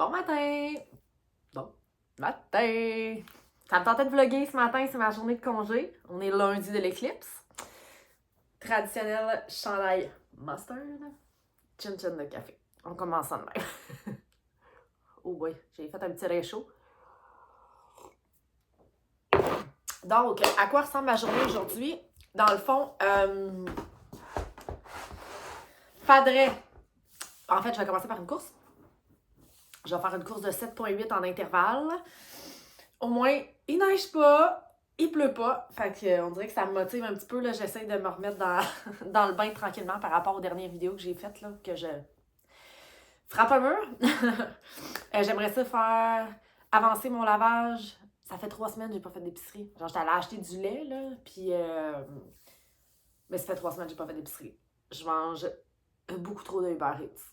Bon matin! Bon matin! Ça me tentait de vlogger ce matin, c'est ma journée de congé. On est lundi de l'éclipse. Traditionnel chandail mustard. Chin-chin de café. On commence en même. Oh boy, j'ai fait un petit réchaud. Donc, à quoi ressemble ma journée aujourd'hui? Dans le fond, faudrait... En fait, je vais commencer par une course. Je vais faire une course de 7,8 en intervalle. Au moins, il neige pas, il pleut pas. Fait que, on dirait que ça me motive un petit peu. Là, j'essaie de me remettre dans le bain tranquillement par rapport aux dernières vidéos que j'ai faites, là, que je frappe un mur. J'aimerais ça faire avancer mon lavage. Ça fait 3 semaines que j'ai pas fait d'épicerie. Genre, j'étais allée acheter du lait, là, puis... Mais ça fait 3 semaines que j'ai pas fait d'épicerie. Je mange beaucoup trop de Uber Eats.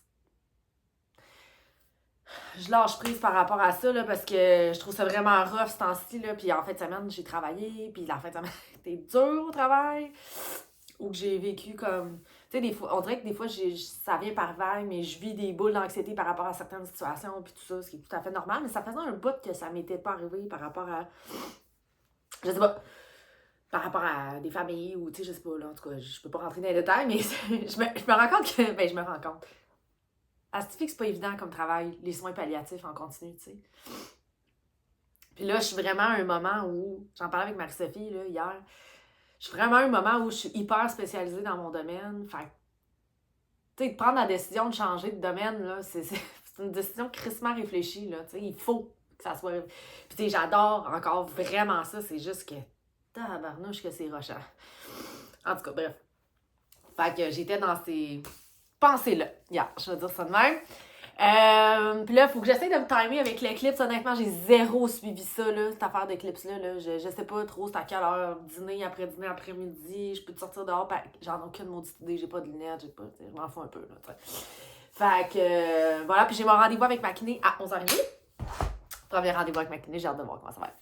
Je lâche prise par rapport à ça, là, parce que je trouve ça vraiment rough ce temps-ci, là. Puis en fin de semaine, j'ai travaillé, puis la fin de semaine était dure au travail. Ou que j'ai vécu comme... Tu sais, des fois, on dirait que des fois, ça vient par vague, mais je vis des boules d'anxiété par rapport à certaines situations, puis tout ça, ce qui est tout à fait normal. Mais ça faisait un bout que ça m'était pas arrivé par rapport à... Je sais pas, par rapport à des familles, ou tu sais, je sais pas, là, en tout cas, je peux pas rentrer dans les détails, mais je me rends compte que... Ben, je me rends compte. Astifique, c'est pas évident comme travail, les soins palliatifs en continu, tu sais. Puis là, je suis vraiment à un moment où, j'en parlais avec Marie-Sophie là, hier, je suis vraiment à un moment où je suis hyper spécialisée dans mon domaine. Fait que, tu sais, de prendre la décision de changer de domaine, là, c'est une décision crissement réfléchie, là, tu sais, il faut que ça soit... Puis tu sais, j'adore encore vraiment ça, c'est juste que, tabarnouche que c'est rochant. En tout cas, bref. Fait que j'étais dans ces pensées-là, hier, je vais dire ça de même. Puis là, il faut que j'essaie de me timer avec l'éclipse. Honnêtement, j'ai zéro suivi ça, là, cette affaire d'éclipse-là. Là. Je sais pas trop c'est à quelle heure, dîner, après-midi, je peux te sortir dehors. J'en ai aucune maudite idée, j'ai pas de lunettes, je m'en fous un peu. Là, t'sais. Fait que voilà, puis j'ai mon rendez-vous avec ma kiné à 11h30. Premier rendez-vous avec ma kiné, j'ai hâte de voir comment ça va être.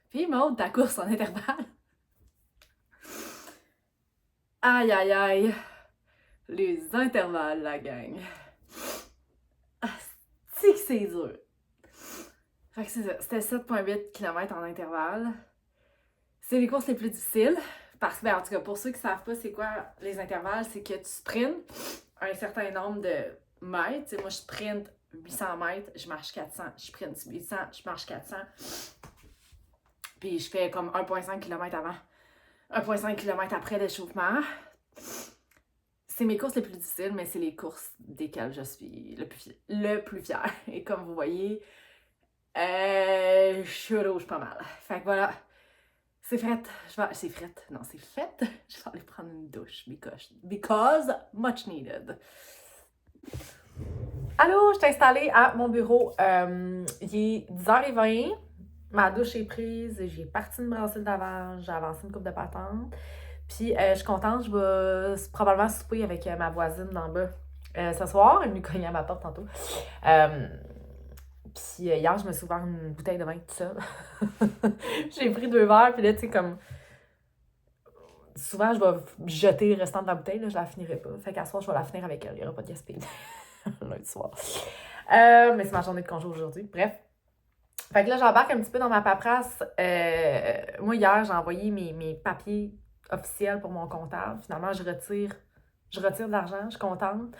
Puis Maud, ta course en intervalle. Aïe, aïe, aïe. Les intervalles, la gang. Ah, c'est dur. Fait que c'est ça, c'était 7,8 km en intervalle. C'est les courses les plus difficiles. Parce que, ben, en tout cas, pour ceux qui ne savent pas c'est quoi les intervalles, c'est que tu sprintes un certain nombre de mètres. T'sais, moi, je sprint 800 mètres, je marche 400. Je sprint 800, je marche 400. Puis je fais comme 1,5 km avant, 1,5 km après l'échauffement. C'est mes courses les plus difficiles, mais c'est les courses desquelles je suis le plus fière. Et comme vous voyez, je suis rouge pas mal. Fait que voilà. C'est fait. C'est fait. Non, c'est fait. Je vais aller prendre une douche. Because much needed. Allô, je suis installée à mon bureau. Il est 10h20. Ma douche est prise. J'ai parti de brasser le lavage. J'ai avancé une coupe de patente. Puis, je suis contente. Je vais probablement souper avec ma voisine d'en bas ce soir. Elle me cognait à ma porte tantôt. Puis hier, je me suis ouvert une bouteille de vin toute seule. J'ai pris 2 verres, puis là, tu sais, comme... Souvent, je vais jeter le restant de la bouteille, là, je la finirai pas. Fait qu'à soir, je vais la finir avec elle. Il n'y aura pas de gaspillage lundi soir. Mais c'est ma journée de congé aujourd'hui. Bref. Fait que là, j'embarque un petit peu dans ma paperasse. Moi, hier, j'ai envoyé mes papiers officiels pour mon comptable. Finalement, je retire de l'argent. Je suis contente.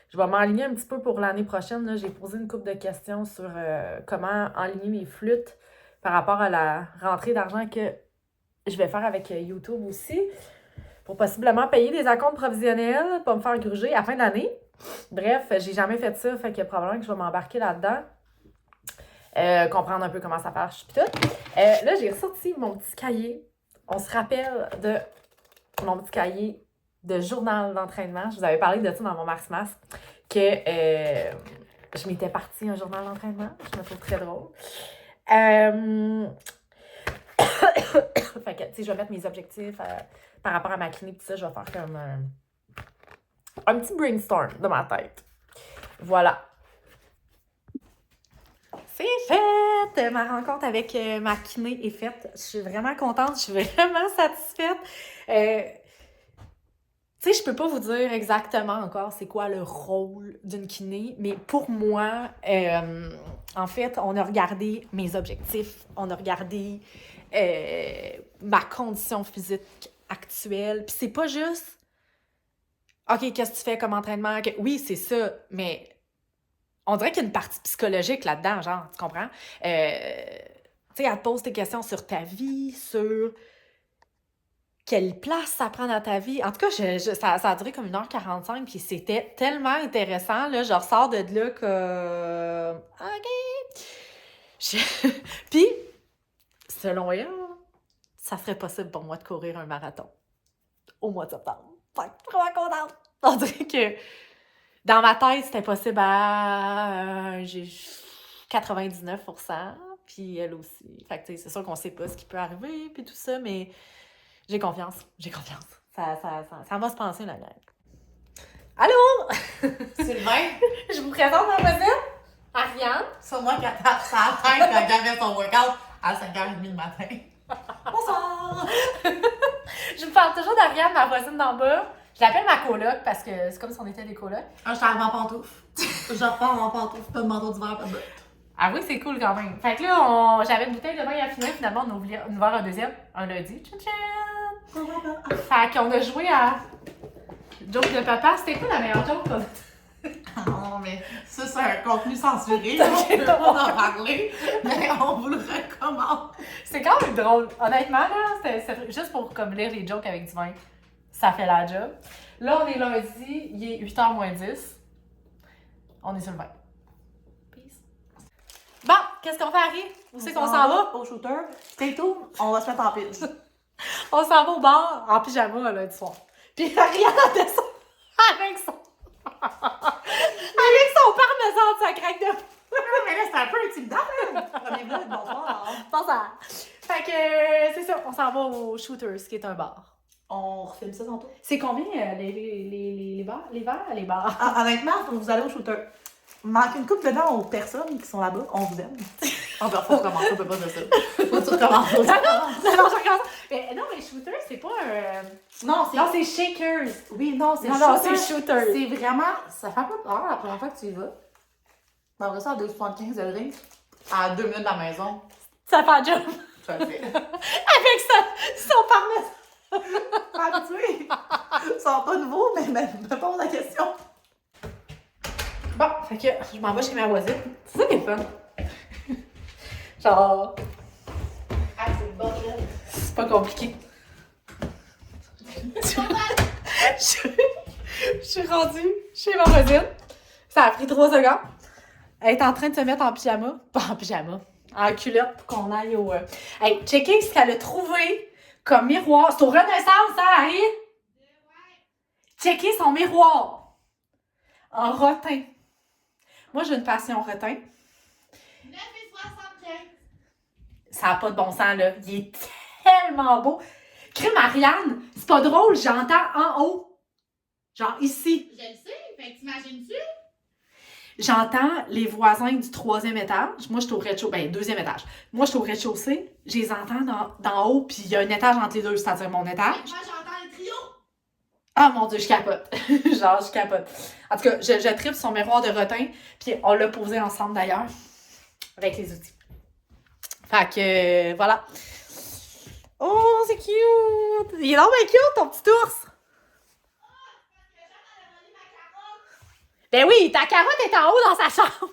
Je vais m'enligner un petit peu pour l'année prochaine. Là. J'ai posé une couple de questions sur comment enligner mes flûtes par rapport à la rentrée d'argent que je vais faire avec YouTube aussi. Pour possiblement payer des acomptes provisionnels, pas me faire gruger à la fin de l'année. Bref, j'ai jamais fait ça, fait que probablement que je vais m'embarquer là-dedans. Comprendre un peu comment ça marche pis tout. Là, j'ai ressorti mon petit cahier. On se rappelle de mon petit cahier de journal d'entraînement. Je vous avais parlé de ça dans mon Mars que je m'étais partie un journal d'entraînement. Je me trouve très drôle. Fait que, tu sais, je vais mettre mes objectifs par rapport à ma clinique, tout ça. Je vais faire comme un petit brainstorm dans ma tête. Voilà. C'est fait! Ma rencontre avec ma kiné est faite. Je suis vraiment contente. Je suis vraiment satisfaite. Tu sais, je peux pas vous dire exactement encore c'est quoi le rôle d'une kiné, mais pour moi, en fait, on a regardé mes objectifs, on a regardé ma condition physique actuelle, puis c'est pas juste « OK, qu'est-ce que tu fais comme entraînement? » Oui, c'est ça, mais on dirait qu'il y a une partie psychologique là-dedans, genre, tu comprends? Tu sais, elle te pose des questions sur ta vie, sur quelle place ça prend dans ta vie. En tout cas, ça a duré comme 1h45, puis c'était tellement intéressant, là. Je ressors de là comme... OK! Puis, selon elle, ça serait possible pour moi de courir un marathon au mois de septembre. Fait que je suis vraiment contente! On dirait que dans ma tête, c'était possible à 99%, puis elle aussi. Fait que, tu sais, c'est sûr qu'on sait pas ce qui peut arriver, puis tout ça, mais... J'ai confiance. Ça va se passer, la gang. Allô? Sylvain? Je vous présente ma voisine, Ariane. C'est moi qui tape sa tête quand elle fait son workout à 5h30 le matin. Bonsoir! Je vous parle toujours d'Ariane, ma voisine d'en bas. Je l'appelle ma coloc parce que c'est comme si on était des colocs. Je suis arrivée en pantoufle. Je repars en pantoufle, pas de manteau d'hiver, pas de bottes. Ah oui, c'est cool quand même. Fait que là, j'avais une bouteille de vin à finir, finalement, on a ouvert un deuxième, un lundi. Tchin-tchin! Fait qu'on a joué à joke de papa. C'était quoi la meilleure joke qu'on a? Ah non, mais ça, c'est un contenu censuré. On peut pas en parler, mais on vous le recommande. C'est quand même drôle. Honnêtement, là, c'est juste pour comme lire les jokes avec du vin. Ça fait la job. Là, on est lundi, il est 8h moins 10. On est sur le vin. Peace. Bon, qu'est-ce qu'on fait, Harry? Où c'est qu'on s'en va? Au shooter. C'est tout. On va se mettre en pile. On s'en va au bar en pyjama lundi soir. Puis Ariane descend avec son... avec son parmesan de sa craque de... Mais là, c'est un peu intimidant, là. Premier vlog, bonsoir. Pense à... Fait que c'est ça, on s'en va au Shooters, qui est un bar. On refilme ça tantôt. C'est combien les bars? Les verres? Les bars? Ah, honnêtement, faut que vous allez au shooter. Manque une couple de dents aux personnes qui sont là-bas. On vous aime. Enfin, faut recommencer, on peut pas dire ça. Faut que tu recommences. Non, je recommence. Mais non, mais shooter, c'est pas un... Non, c'est shakers. Oui, non, c'est non, shooter. c'est shooter. C'est vraiment... Ça fait un peu peur la première fois que tu y vas. Mais après ça, à 2,75 le ring, à 2 minutes de la maison, Ça fait un job. ça le fait. Avec son parmesan. Habitué. Ils sont pas nouveaux, mais me pose la question. Bon, fait que je m'en vais chez ma voisine. C'est ça qui est fun. Genre... Ah, c'est le bordel. C'est pas compliqué. Je suis rendue chez ma voisine. Ça a pris 3 secondes. Elle est en train de se mettre en pyjama. Pas en pyjama. En culotte pour qu'on aille au... Hey, checker ce qu'elle a trouvé comme miroir. C'est au Renaissance, ça, Harry? Checker son miroir. En rotin. Moi, j'ai une passion rotin. 9,75. Ça n'a pas de bon sens, là. Il est tellement beau. Crime Marianne, c'est pas drôle, j'entends en haut. Genre ici. Je le sais, fait que t'imagines-tu? J'entends les voisins du 3e étage. Moi, je suis au rez-de-chaussée. Ben, 2e étage. Moi, je suis au rez-de-chaussée. Je les entends d'en haut, puis il y a un étage entre les deux, c'est-à-dire mon étage. Moi, j'entends le trio. Ah mon Dieu, je capote. Genre, je capote. En tout cas, je tripe son miroir de rotin, puis on l'a posé ensemble d'ailleurs, avec les outils. Fait que, voilà. Oh, c'est cute! Il est vraiment cute, ton petit ours! Ben oui, ta carotte est en haut dans sa chambre! Oh,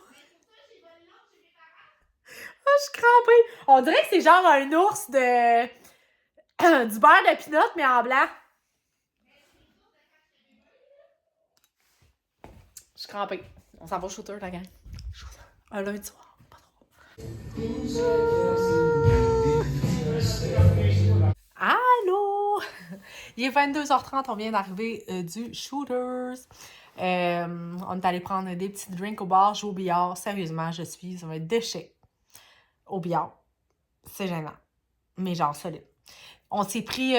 je suis crampée! On dirait que c'est genre un ours de... du beurre de pinot, mais en blanc. Je suis crampée. On s'en va au shooter, la gang. Un lundi soir. Pas trop. Allô? Il est 22h30, on vient d'arriver du Shooters. On est allé prendre des petits drinks au bar, jouer au billard. Sérieusement, je suis un déchet au billard. C'est gênant. Mais genre solide. On s'est pris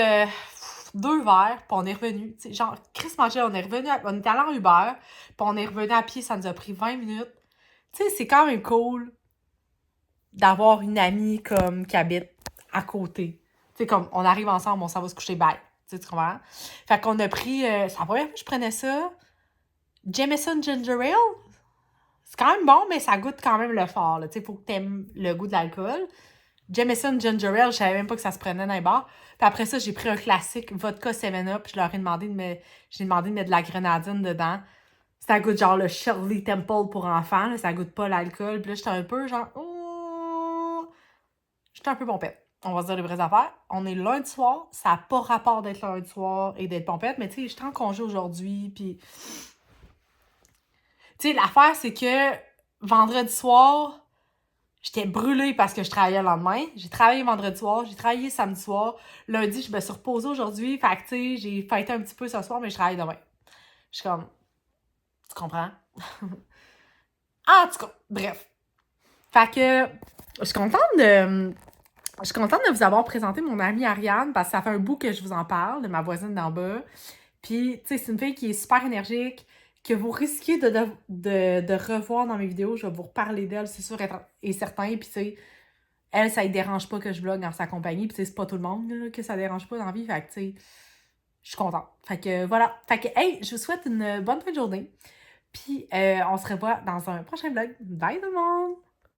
2 verres, puis on est revenu. T'sais, genre, Chris mangeait, on est revenu, on est allé en Uber, puis on est revenu à pied, ça nous a pris 20 minutes. Tu sais, c'est quand même cool d'avoir une amie comme qui habite à côté. Tu sais, comme on arrive ensemble, on s'en va se coucher, bye. Tu comprends? Fait qu'on a pris, c'est la première fois que je prenais ça, Jameson Ginger Ale. C'est quand même bon, mais ça goûte quand même le fort. Tu sais, faut que t'aimes le goût de l'alcool. Jameson Ginger Ale, je savais même pas que ça se prenait dans les bars. Puis après ça, j'ai pris un classique vodka 7-Up. Je leur ai demandé de mettre de la grenadine dedans. Ça goûte genre le Shirley Temple pour enfants. Là, ça goûte pas l'alcool. Puis là, j'étais un peu genre... Oh! J'étais un peu pompette. On va se dire les vraies affaires. On est lundi soir. Ça n'a pas rapport d'être lundi soir et d'être pompette. Mais tu sais, j'étais en congé aujourd'hui. Puis... Tu sais, l'affaire, c'est que vendredi soir... J'étais brûlée parce que je travaillais le lendemain. J'ai travaillé vendredi soir, j'ai travaillé samedi soir. Lundi, je me suis reposée aujourd'hui. Fait que, tu sais, j'ai fêté un petit peu ce soir, mais je travaille demain. Je suis comme... Tu comprends? En tout cas, bref. Fait que, je suis contente de vous avoir présenté mon amie Ariane parce que ça fait un bout que je vous en parle, de ma voisine d'en bas. Puis, tu sais, c'est une fille qui est super énergique, que vous risquez de revoir dans mes vidéos. Je vais vous reparler d'elle, c'est sûr et certain. Puis, tu sais, elle, ça ne dérange pas que je vlog dans sa compagnie. Puis, tu sais, c'est pas tout le monde là, que ça dérange pas dans la vie. Fait que, tu sais, je suis contente. Fait que, voilà. Fait que, hey, je vous souhaite une bonne fin de journée. Puis, on se revoit dans un prochain vlog. Bye tout le monde!